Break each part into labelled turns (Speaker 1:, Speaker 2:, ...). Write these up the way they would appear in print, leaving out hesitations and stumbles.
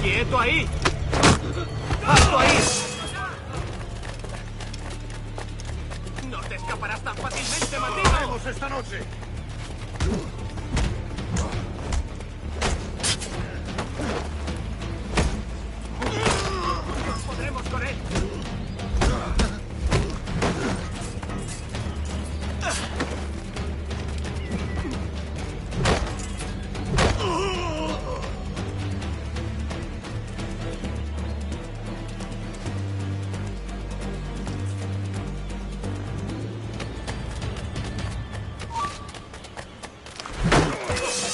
Speaker 1: ¡Quieto ahí! ¡Alto ahí! ¡No te escaparás tan fácilmente, maldito!
Speaker 2: ¡Nos vemos esta noche!
Speaker 1: ¡Podremos con él!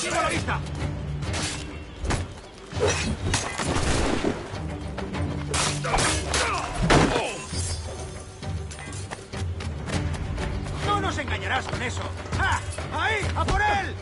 Speaker 1: ¡Sigo la vista! ¡No nos engañarás con eso! ¡Ah! ¡Ahí! ¡A por él!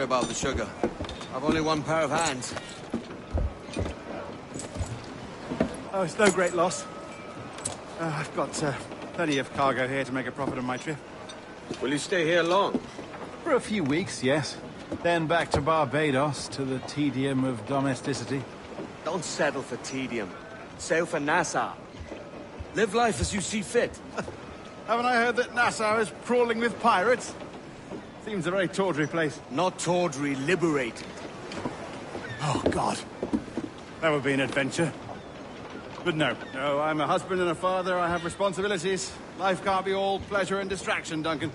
Speaker 2: Sorry about the sugar. I've only one pair of hands.
Speaker 3: Oh, it's no great loss. I've got plenty of cargo here to make a profit on my trip.
Speaker 1: Will you stay here long?
Speaker 3: For a few weeks, yes. Then back to Barbados, to the tedium of domesticity.
Speaker 2: Don't settle for tedium. Sail for Nassau. Live life as you see fit.
Speaker 3: Haven't I heard that Nassau is crawling with pirates? Seems a very tawdry place.
Speaker 2: Not tawdry, liberated.
Speaker 3: Oh, God. That would be an adventure. But no, I'm a husband and a father. I have responsibilities. Life can't be all pleasure and distraction, Duncan.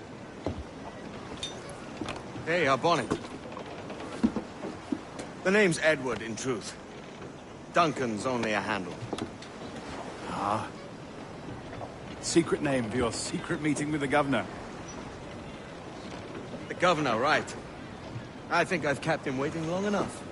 Speaker 2: Hey, our bonnet. The name's Edward, in truth. Duncan's only a handle.
Speaker 3: Ah. Secret name for your secret meeting with the governor.
Speaker 2: The governor, right. I think I've kept him waiting long enough.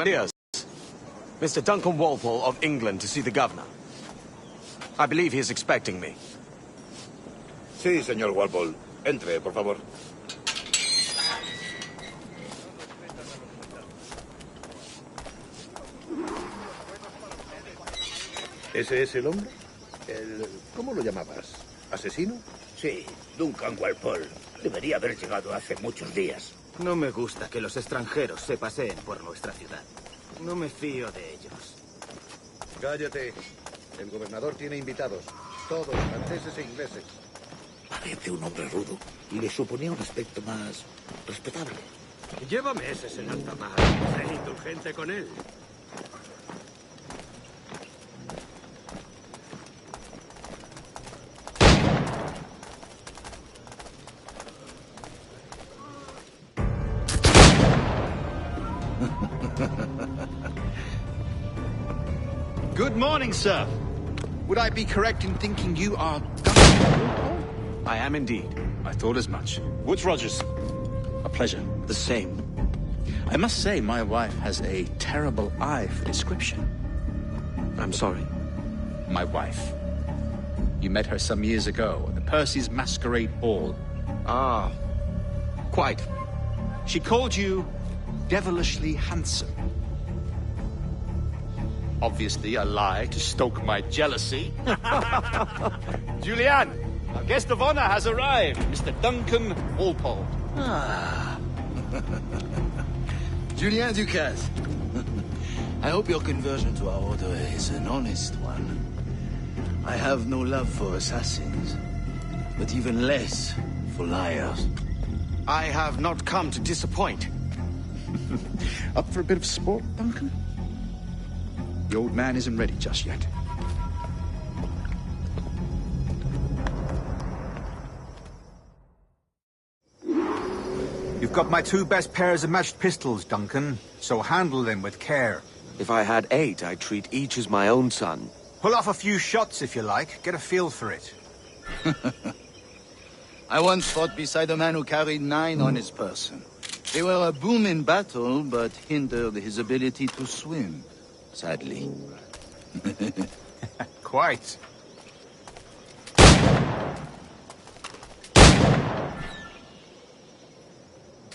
Speaker 2: Here's Mr. Duncan Walpole of England to see the governor. I believe he is expecting me.
Speaker 4: Sí, señor Walpole. Entre, por favor. ¿Ese es el hombre? ¿Cómo lo llamabas? ¿Asesino?
Speaker 5: Sí, Duncan Walpole. Debería haber llegado hace muchos días.
Speaker 1: No me gusta que los extranjeros se paseen por nuestra ciudad. No me fío de ellos.
Speaker 4: Cállate. El gobernador tiene invitados. Todos franceses e ingleses.
Speaker 5: Parece un hombre rudo y le suponía un aspecto más respetable. Llévame ese en alta mar. Sé indulgente con él.
Speaker 3: Good morning, sir. Would I be correct in thinking you are Duncan?
Speaker 2: I am indeed.
Speaker 3: I thought as much. Woods Rogers. A pleasure.
Speaker 2: The same.
Speaker 3: I must say, my wife has a terrible eye for description.
Speaker 2: I'm sorry.
Speaker 3: My wife. You met her some years ago at the Percy's Masquerade Ball.
Speaker 2: Ah, quite.
Speaker 3: She called you devilishly handsome. Obviously a lie to stoke my jealousy. Julianne, our guest of honor has arrived, Mr. Duncan Walpole.
Speaker 6: Ah. Julien Ducasse. I hope your conversion to our order is an honest one. I have no love for assassins, but even less for liars.
Speaker 2: I have not come to disappoint.
Speaker 3: Up for a bit of sport, Duncan? The old man isn't ready just yet.
Speaker 7: You've got my 2 best pairs of matched pistols, Duncan, so handle them with care.
Speaker 2: If I had 8, I'd treat each as my own son.
Speaker 7: Pull off a few shots if you like, get a feel for it.
Speaker 6: I once fought beside a man who carried 9 on his person. They were a boom in battle, but hindered his ability to swim, sadly.
Speaker 7: Quite.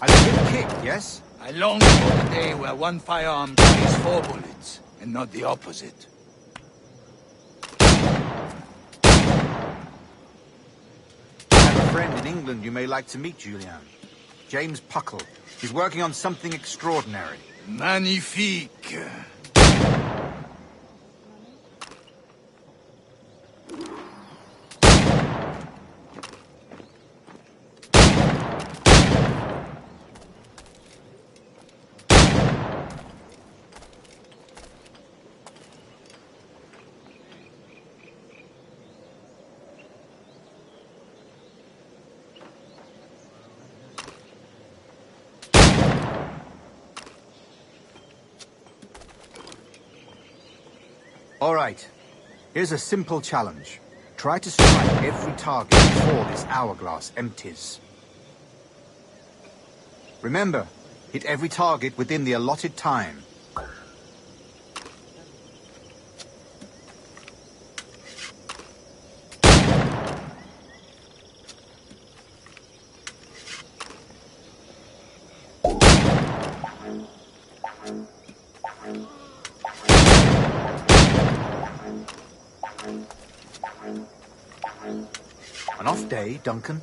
Speaker 7: A good kick, yes?
Speaker 6: I long for the day where one firearm carries 4 bullets, and not the opposite.
Speaker 7: I have a friend in England you may like to meet, Julian. James Puckle. He's working on something extraordinary.
Speaker 6: Magnifique!
Speaker 7: All right. Here's a simple challenge. Try to strike every target before this hourglass empties. Remember, hit every target within the allotted time. An off day, Duncan.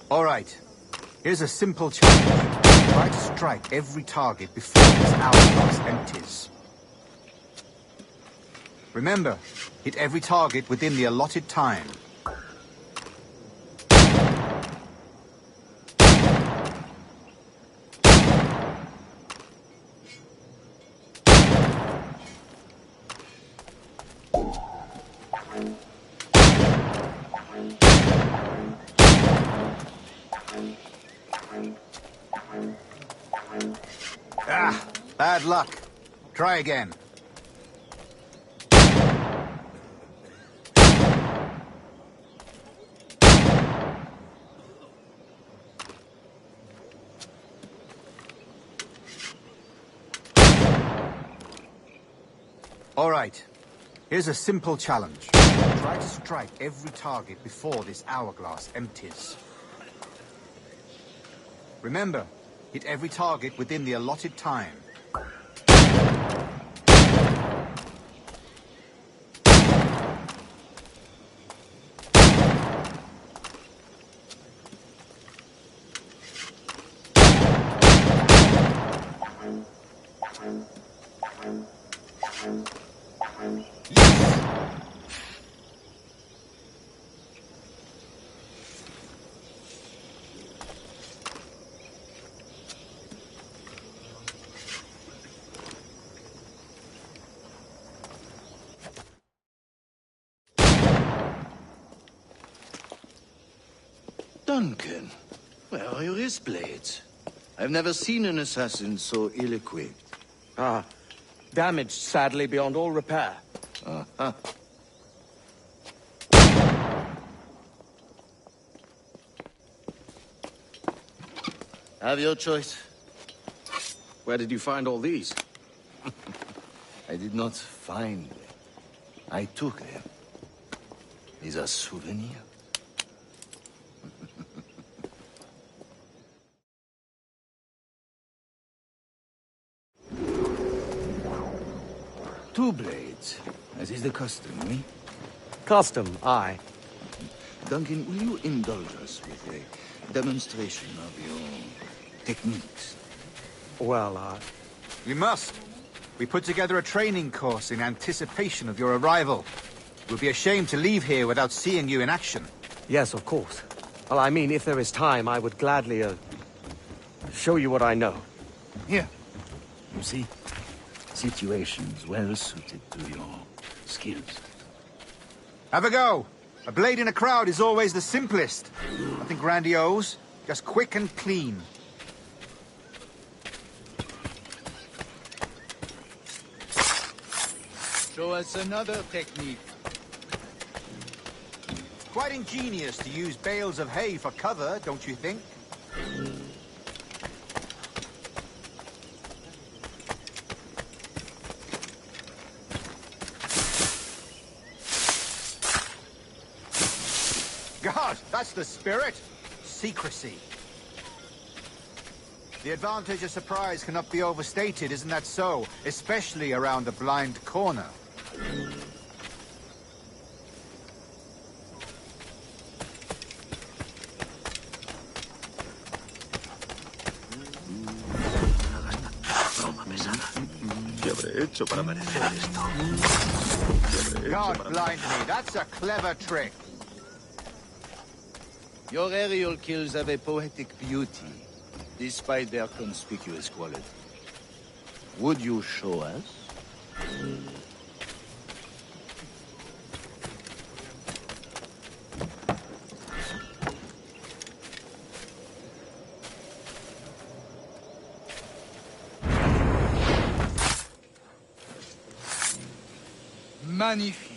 Speaker 7: All right. Here's a simple challenge. Try to strike every target before this hourglass empties. Remember, hit every target within the allotted time. Ah, bad luck. Try again. All right. Here's a simple challenge. Try to strike every target before this hourglass empties. Remember, hit every target within the allotted time.
Speaker 6: Duncan, where are your wrist blades? I've never seen an assassin so ill-equipped.
Speaker 2: Ah, damaged sadly beyond all repair.
Speaker 6: Uh-huh. Have your choice.
Speaker 2: Where did you find all these?
Speaker 6: I did not find them. I took them. These are souvenirs. Two blades, as is the custom, eh?
Speaker 2: Custom, aye.
Speaker 6: Duncan, will you indulge us with a demonstration of your techniques?
Speaker 2: Well,
Speaker 7: We must. We put together a training course in anticipation of your arrival. It would be a shame to leave here without seeing you in action.
Speaker 2: yes, of course. Well, I mean, if there is time, I would gladly, show you what I know.
Speaker 6: Here. You see? Situations well suited to your skills.
Speaker 7: Have a go. A blade in a crowd is always the simplest. Nothing grandiose, just quick and clean.
Speaker 6: Show us another technique.
Speaker 7: Quite ingenious to use bales of hay for cover, don't you think? God, that's the spirit. Secrecy. The advantage of surprise cannot be overstated, isn't that so? Especially around a blind corner. God blind me, that's a clever trick.
Speaker 6: Your aerial kills have a poetic beauty, despite their conspicuous quality. Would you show us? Magnifique.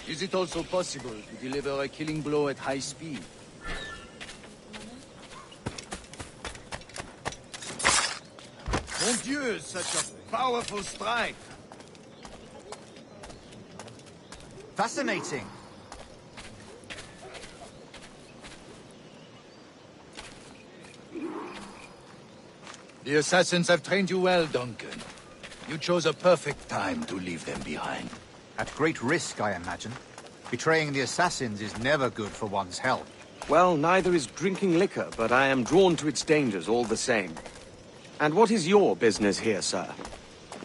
Speaker 6: Is it also possible to deliver a killing blow at high speed? Mon Dieu, such a powerful strike!
Speaker 7: Fascinating.
Speaker 6: The assassins have trained you well, Duncan. You chose a perfect time to leave them behind.
Speaker 7: At great risk, I imagine. Betraying the assassins is never good for one's health.
Speaker 2: Well, neither is drinking liquor, but I am drawn to its dangers all the same. And what is your business here, sir?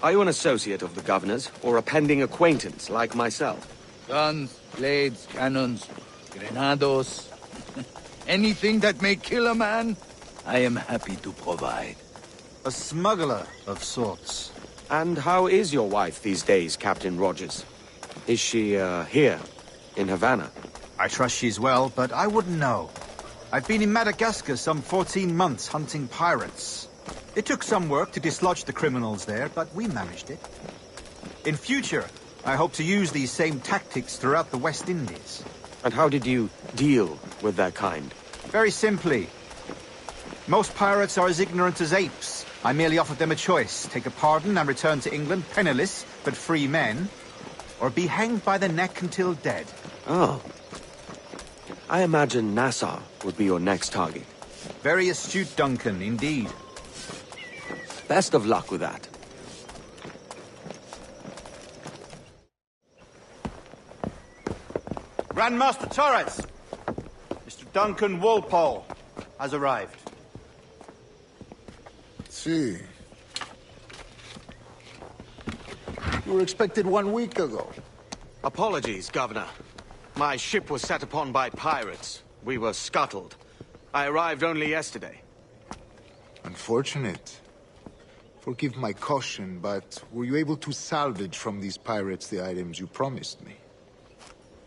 Speaker 2: Are you an associate of the governor's, or a pending acquaintance like myself?
Speaker 6: Guns, blades, cannons, grenados. Anything that may kill a man, I am happy to provide.
Speaker 7: A smuggler of sorts.
Speaker 2: And how is your wife these days, Captain Rogers? Is she, here, in Havana?
Speaker 7: I trust she's well, but I wouldn't know. I've been in Madagascar some 14 months hunting pirates. It took some work to dislodge the criminals there, but we managed it. In future, I hope to use these same tactics throughout the West Indies.
Speaker 2: And how did you deal with their kind?
Speaker 7: Very simply. Most pirates are as ignorant as apes. I merely offered them a choice. Take a pardon and return to England penniless, but free men. Or be hanged by the neck until dead.
Speaker 2: Oh. I imagine Nassau would be your next target.
Speaker 7: Very astute, Duncan, indeed.
Speaker 2: Best of luck with that.
Speaker 3: Grandmaster Torres! Mr. Duncan Walpole has arrived.
Speaker 8: See. You were expected 1 week ago.
Speaker 2: Apologies, Governor. My ship was set upon by pirates. We were scuttled. I arrived only yesterday.
Speaker 8: Unfortunate. Forgive my caution, but were you able to salvage from these pirates the items you promised me?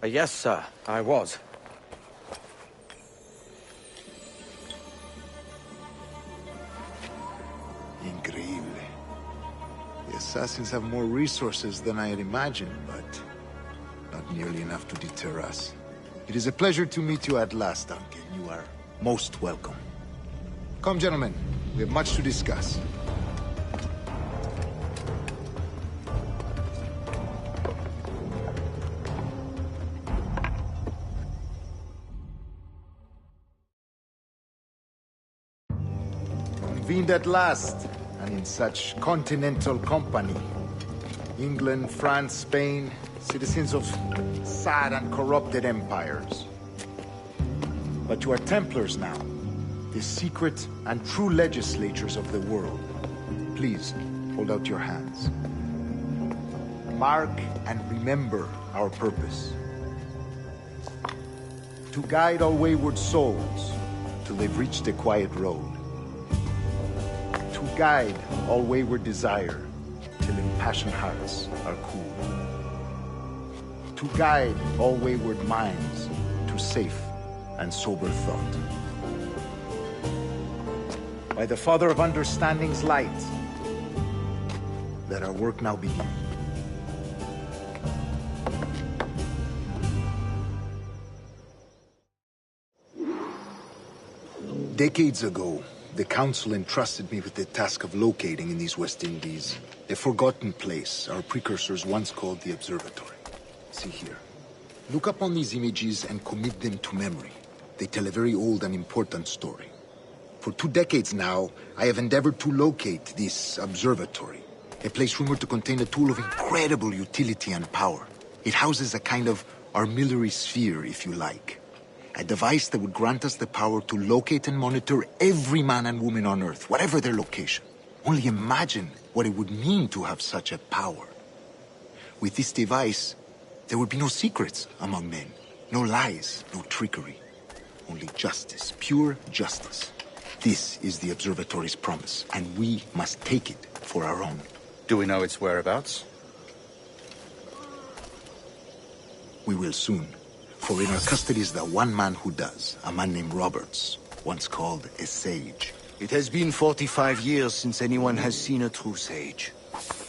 Speaker 2: Yes, sir, I was.
Speaker 8: assassins have more resources than I had imagined, but not nearly enough to deter us. It is a pleasure to meet you at last, Duncan. You are most welcome. Come, gentlemen. We have much to discuss. Convened at last, and in such continental company. England, France, Spain, citizens of sad and corrupted empires. But you are Templars now, the secret and true legislators of the world. Please, hold out your hands. Mark and remember our purpose. To guide all wayward souls till they've reached the quiet road. To guide all wayward desire till impassioned hearts are cool. To guide all wayward minds to safe and sober thought. By the Father of Understanding's light, let our work now begin. Decades ago, the Council entrusted me with the task of locating in these West Indies a forgotten place our precursors once called the Observatory. See here. Look upon these images and commit them to memory. They tell a very old and important story. For 2 decades now, I have endeavored to locate this observatory, a place rumored to contain a tool of incredible utility and power. It houses a kind of armillary sphere, if you like. A device that would grant us the power to locate and monitor every man and woman on Earth, whatever their location. Only imagine what it would mean to have such a power. With this device, there would be no secrets among men, no lies, no trickery. Only justice, pure justice. This is the Observatory's promise, and we must take it for our own.
Speaker 9: Do we know its whereabouts?
Speaker 8: We will soon. For in our custody is the one man who does, a man named Roberts, once called a sage.
Speaker 6: It has been 45 years since anyone has seen a true sage.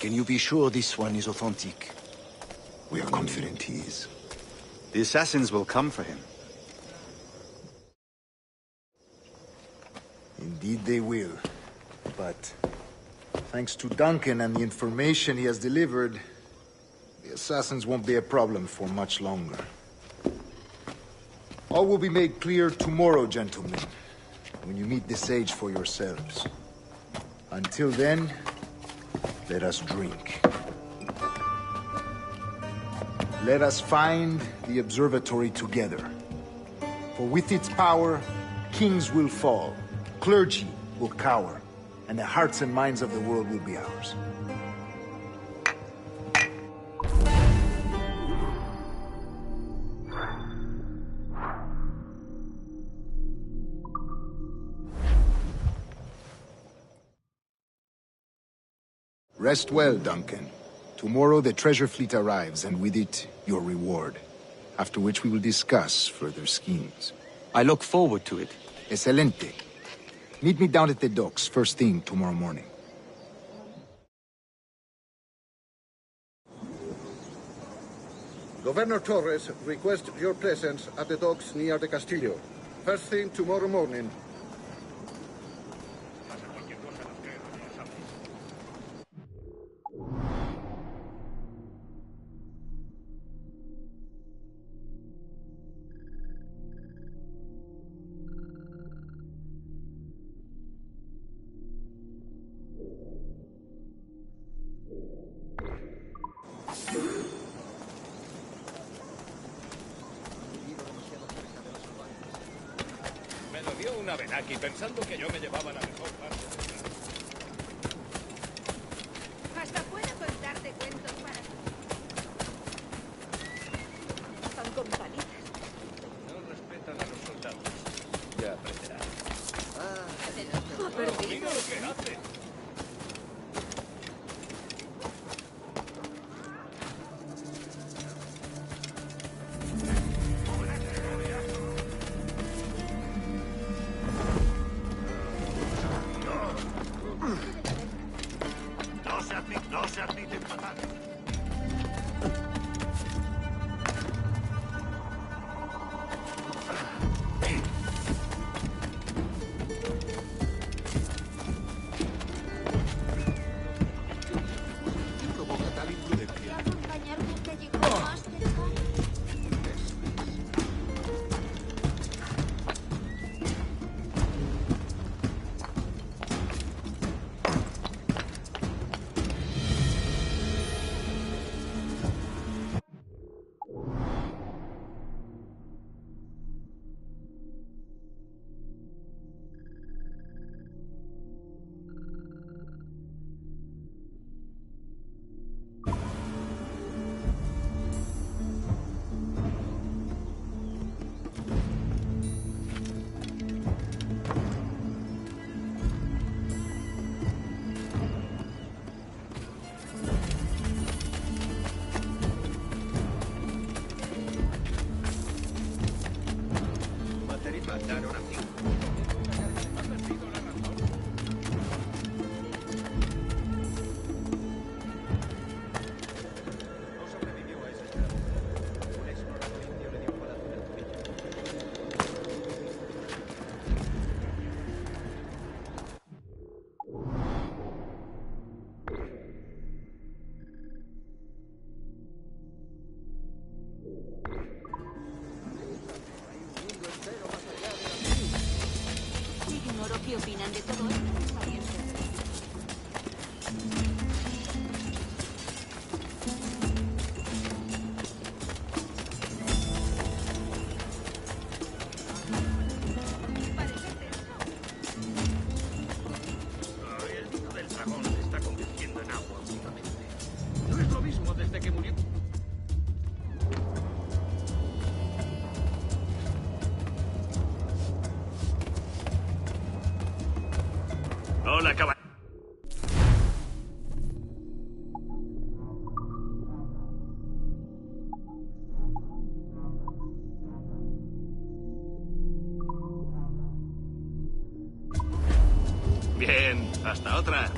Speaker 6: Can you be sure this one is authentic?
Speaker 8: We are confident he is.
Speaker 9: The assassins will come for him.
Speaker 8: Indeed they will. But thanks to Duncan and the information he has delivered, the assassins won't be a problem for much longer. All will be made clear tomorrow, gentlemen, when you meet the sage for yourselves. Until then, let us drink. Let us find the observatory together. For with its power, kings will fall, clergy will cower, and the hearts and minds of the world will be ours. Rest well, Duncan. Tomorrow the treasure fleet arrives, and with it, your reward. After which we will discuss further schemes.
Speaker 2: I look forward to it.
Speaker 8: Excelente. Meet me down at the docks first thing tomorrow morning.
Speaker 4: Governor Torres requests your presence at the docks near the Castillo. First thing tomorrow morning.
Speaker 5: Me lo dio una Benaki pensando que yo me llevaba la mejor parte.
Speaker 10: Hasta puedo contarte cuentos para ti. Son con palitas.
Speaker 5: No respetan a los soldados. Ya aprenderán.
Speaker 10: Ha perdido.
Speaker 5: Mira lo que hace. No se
Speaker 10: Ignoro qué opinan de todo esto mis parientes.
Speaker 5: El vino del dragón se está convirtiendo en agua últimamente. No es lo mismo desde que murió. Hola, caballero. Bien, hasta otra.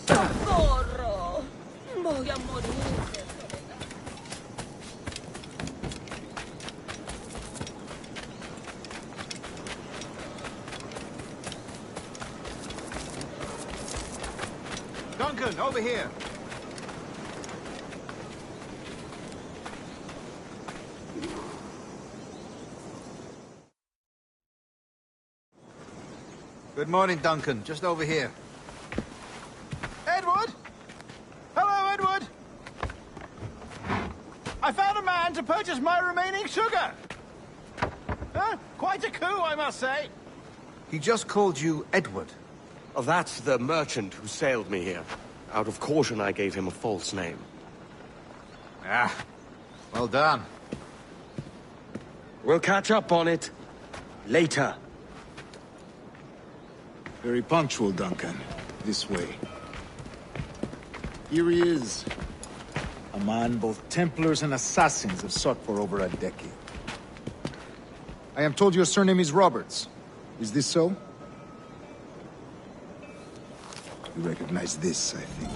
Speaker 10: ¡Socorro! Voy a morir de soledad.
Speaker 7: Duncan, over here. Good morning, Duncan. Just over here.
Speaker 3: Edward? Hello, Edward. I found a man to purchase my remaining sugar. Quite a coup, I must say.
Speaker 7: He just called you Edward.
Speaker 2: Oh, that's the merchant who sailed me here. Out of caution, I gave him a false name.
Speaker 7: Ah, well done.
Speaker 2: We'll catch up on it later.
Speaker 8: Very punctual, Duncan. This way. Here he is. A man both Templars and Assassins have sought for over a decade. I am told your surname is Roberts. Is this so? You recognize this, I think.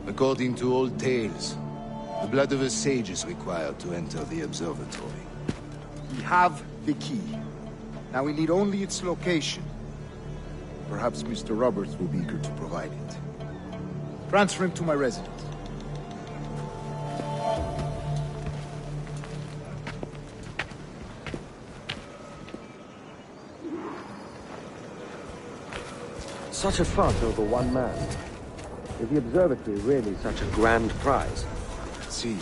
Speaker 6: According to old tales, the blood of a sage is required to enter the observatory.
Speaker 8: We have the key. Now we need only its location. Perhaps Mr. Roberts will be eager to provide it. Transfer him to my residence.
Speaker 2: Such a fuss over one man. Is the observatory really such a grand prize?
Speaker 8: See,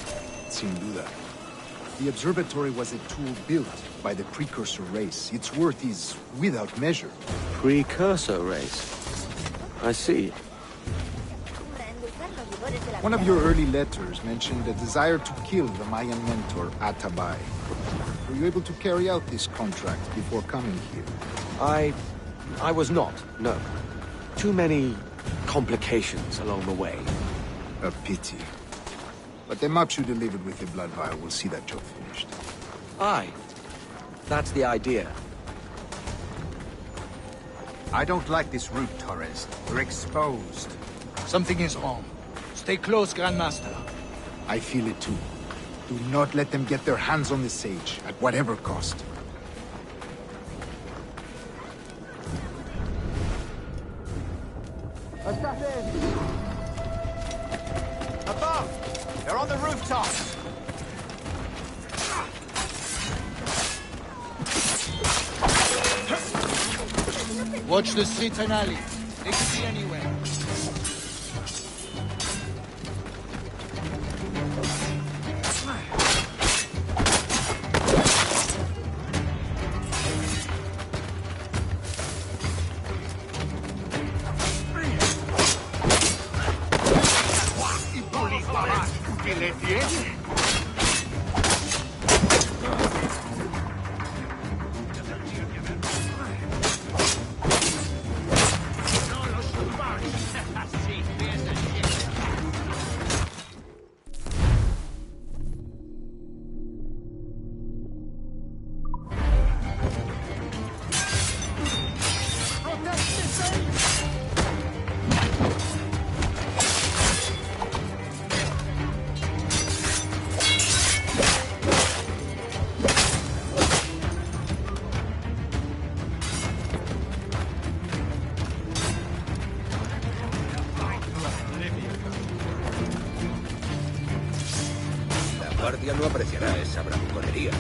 Speaker 8: sin duda. The observatory was a tool built by the precursor race. Its worth is without measure.
Speaker 2: Precursor race? I see.
Speaker 8: One of your early letters mentioned a desire to kill the Mayan mentor, Atabay. Were you able to carry out this contract before coming here?
Speaker 2: I was not, no. Too many complications along the way.
Speaker 8: A pity. But the maps you delivered with the blood vial will see that job finished.
Speaker 2: Aye. That's the idea.
Speaker 7: I don't like this route, Torres. We're exposed.
Speaker 6: Something is wrong. Stay close, Grandmaster.
Speaker 8: I feel it too. Do not let them get their hands on the sage, at whatever cost.
Speaker 7: Above! They're on the rooftop!
Speaker 6: Watch the streets and alleys. They could be anywhere.
Speaker 4: guardia no apreciará esa bravuconería.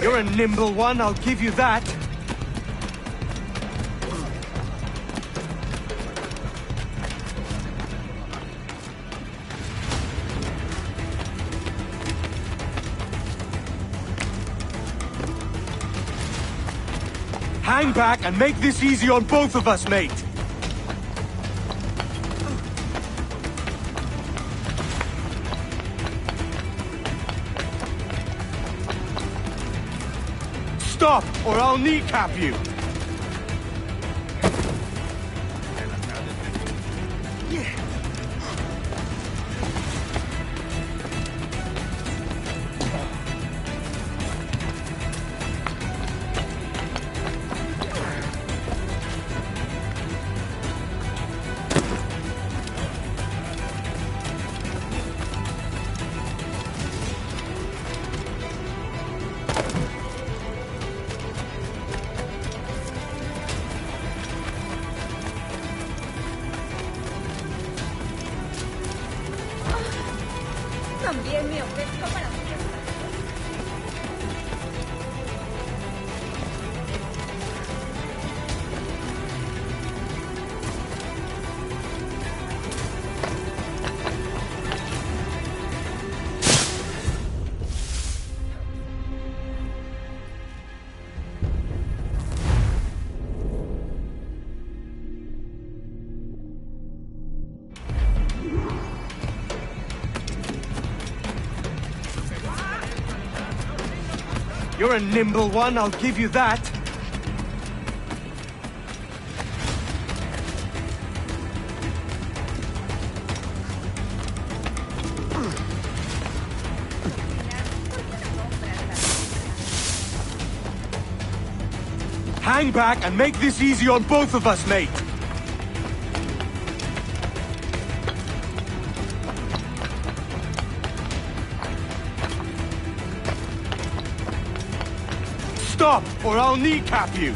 Speaker 2: You're a nimble one, I'll give you that. Hang back and make this easy on both of us, mate. Stop, or I'll kneecap you! You're a nimble one, I'll give you that. Hang back and make this easy on both of us, mate. Stop, or I'll kneecap you!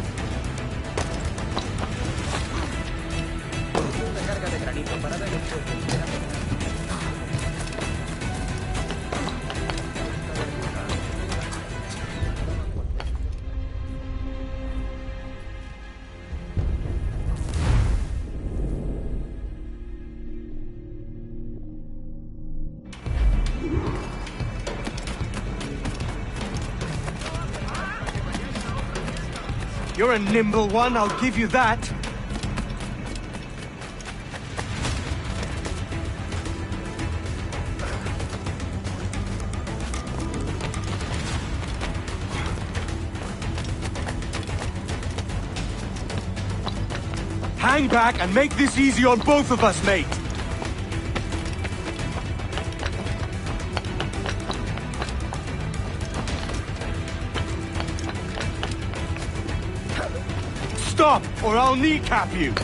Speaker 2: You're a nimble one, I'll give you that. Hang back and make this easy on both of us, mate. Stop, or I'll kneecap you!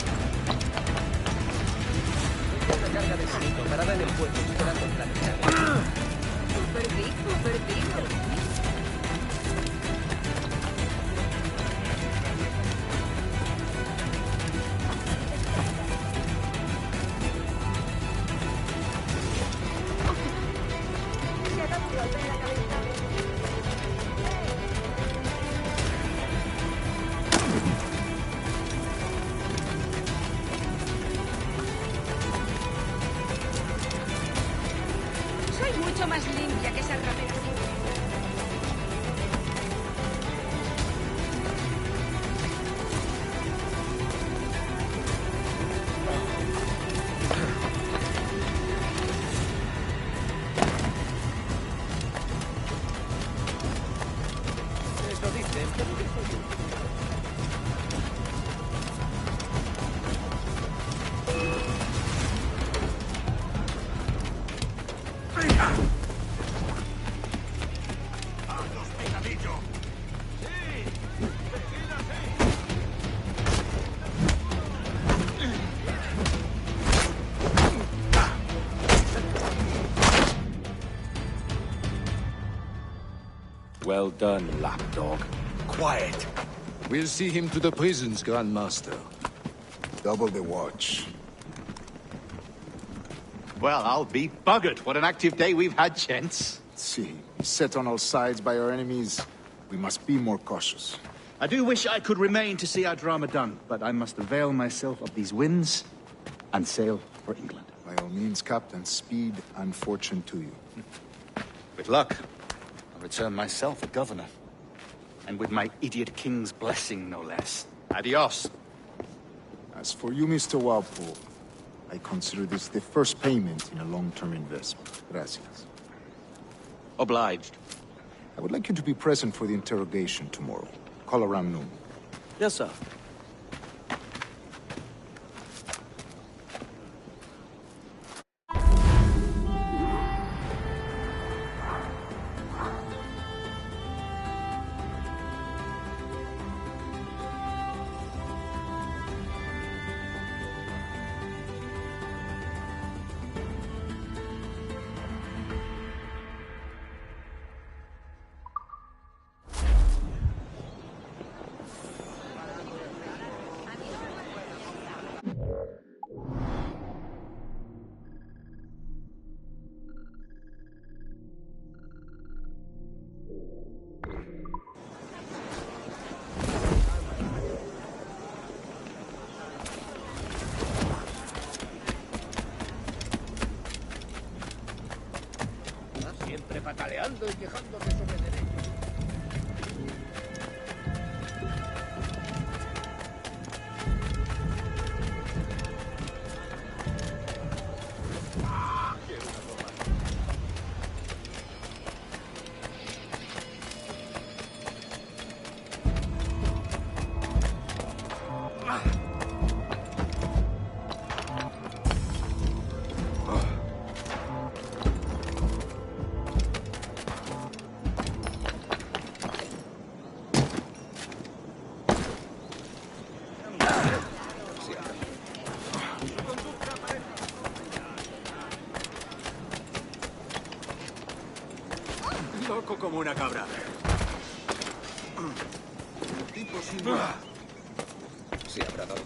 Speaker 10: Mucho más limpia que esa ramera.
Speaker 5: Eso dicen, pero ¿qué soy yo?
Speaker 11: Well done, lapdog. Quiet.
Speaker 6: We'll see him to the prisons, Grandmaster.
Speaker 8: Double the watch.
Speaker 9: Well, I'll be buggered. What an active day we've had, gents.
Speaker 8: See, set on all sides by our enemies, we must be more cautious.
Speaker 9: I do wish I could remain to see our drama done, but I must avail myself of these winds and sail for England.
Speaker 8: By all means, Captain, speed and fortune to you.
Speaker 9: With luck, I'll return myself a governor. And with my idiot king's blessing, no less. Adios.
Speaker 8: As for you, Mr. Walpole, I consider this the first payment in a long-term investment. Gracias.
Speaker 2: Obliged.
Speaker 8: I would like you to be present for the interrogation tomorrow. Call around noon.
Speaker 2: Yes, sir.
Speaker 5: Siempre pataleando y quejándose sobre derechos.
Speaker 11: Loco como una cabra.
Speaker 4: Tipo sin...
Speaker 1: Se habrá dado.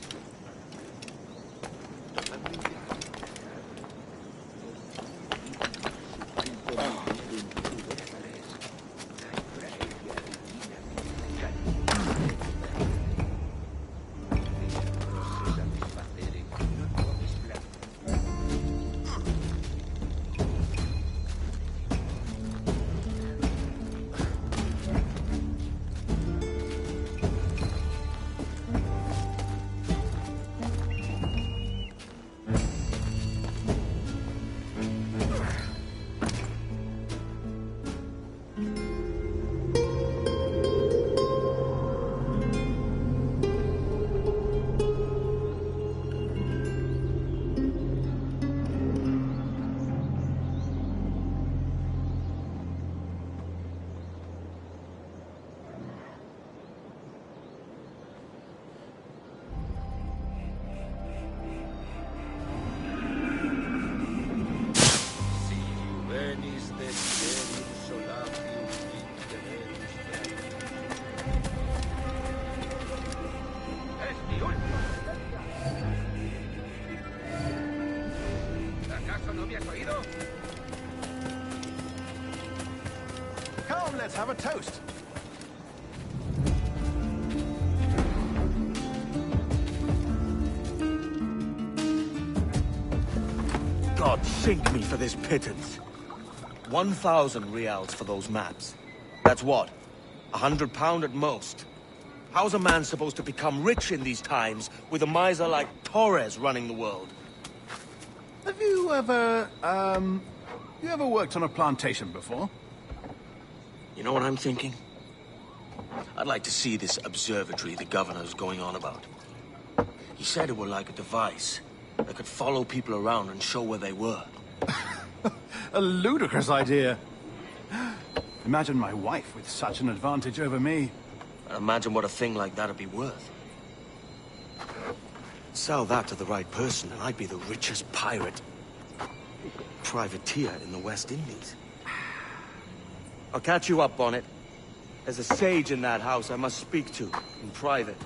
Speaker 3: Come, let's have a toast.
Speaker 2: God sink me for this pittance. 1,000 reals for those maps. That's what? £100 at most. How's a man supposed to become rich in these times with a miser like Torres running the world?
Speaker 3: Have you ever, you ever worked on a plantation before?
Speaker 2: You know what I'm thinking? I'd like to see this observatory the governor's going on about. He said it were like a device that could follow people around and show where they were.
Speaker 3: A ludicrous idea. Imagine my wife with such an advantage over me.
Speaker 2: Imagine what a thing like that'd be worth. Sell that to the right person and I'd be the richest pirate. Privateer in the West Indies. I'll catch you up on it. There's a sage in that house I must speak to, in private.